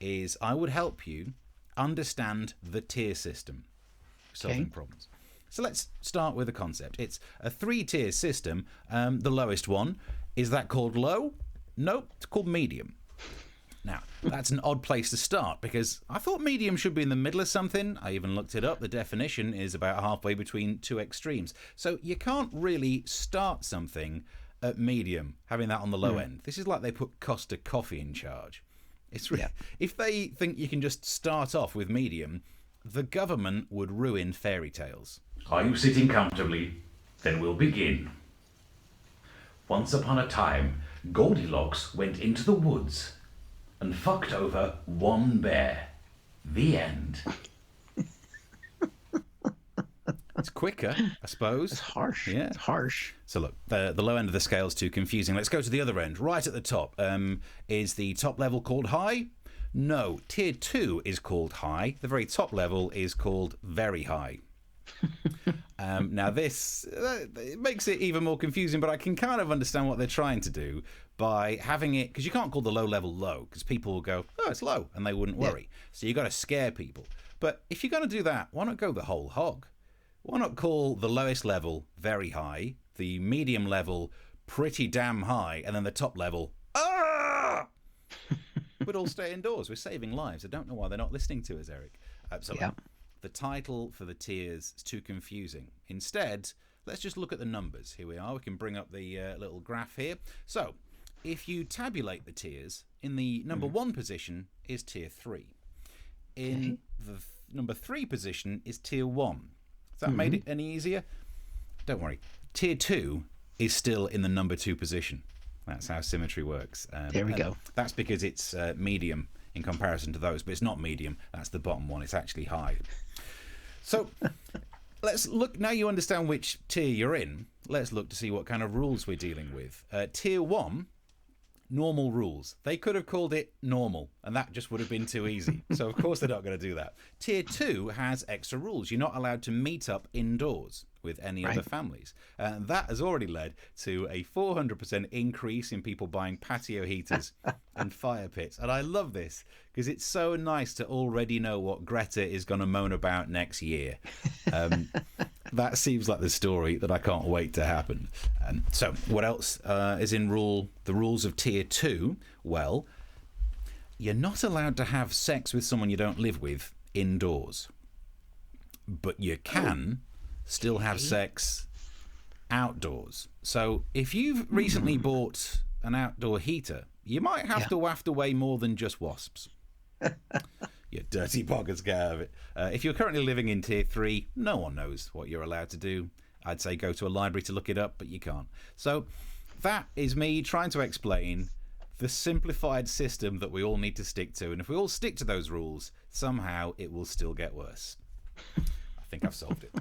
is I would help you understand the tier system, solving problems. So let's start with the concept. It's a 3-tier system. The lowest one, is that called low? Nope, it's called medium. Now, that's an odd place to start because I thought medium should be in the middle of something. I even looked it up. The definition is about halfway between two extremes. So you can't really start something at medium, having that on the low end. This is like they put Costa Coffee in charge. It's really, if they think you can just start off with medium, the government would ruin fairy tales. Are you sitting comfortably? Then we'll begin. Once upon a time, Goldilocks went into the woods and fucked over one bear. The end. It's quicker, I suppose. It's harsh. Yeah. It's harsh. So look, the low end of the scale is too confusing. Let's go to the other end. Right at the top. Is the top level called high? No. Tier 2 is called high. The very top level is called very high. Now this it makes it even more confusing, but I can kind of understand what they're trying to do by having it, because you can't call the low level low, because people will go, oh, it's low, and they wouldn't worry. So you got to scare people. But if you're going to do that, why not go the whole hog? Why not call the lowest level very high, the medium level pretty damn high, and then the top level, ah! We'd all stay indoors. We're saving lives. I don't know why they're not listening to us, Eric. The title for the tiers is too confusing. Instead, let's just look at the numbers. Here we are. We can bring up the little graph here. So, if you tabulate the tiers, in the number 1 position is tier 3. In the number 3 position is tier 1. Has that made it any easier? Don't worry. Tier 2 is still in the number 2 position. That's how symmetry works. There we go. That's because it's medium in comparison to those, but it's not medium. That's the bottom one. It's actually high. So let's look. Now you understand which tier you're in. Let's look to see what kind of rules we're dealing with. Tier 1, normal rules. They could have called it normal, and that just would have been too easy. So of course they're not going to do that. Tier 2 has extra rules. You're not allowed to meet up indoors with any other families. That has already led to a 400% increase in people buying patio heaters and fire pits. And I love this because it's so nice to already know what Greta is going to moan about next year. That seems like the story that I can't wait to happen. So what else is in the rules of tier 2? Well, you're not allowed to have sex with someone you don't live with indoors. But you can still have sex outdoors. So if you've recently bought an outdoor heater, you might have to waft away more than just wasps. You dirty pockets, get out of it. If you're currently living in tier 3, no one knows what you're allowed to do. I'd say go to a library to look it up, but you can't. So that is me trying to explain the simplified system that we all need to stick to. And if we all stick to those rules, somehow it will still get worse. I think I've solved it.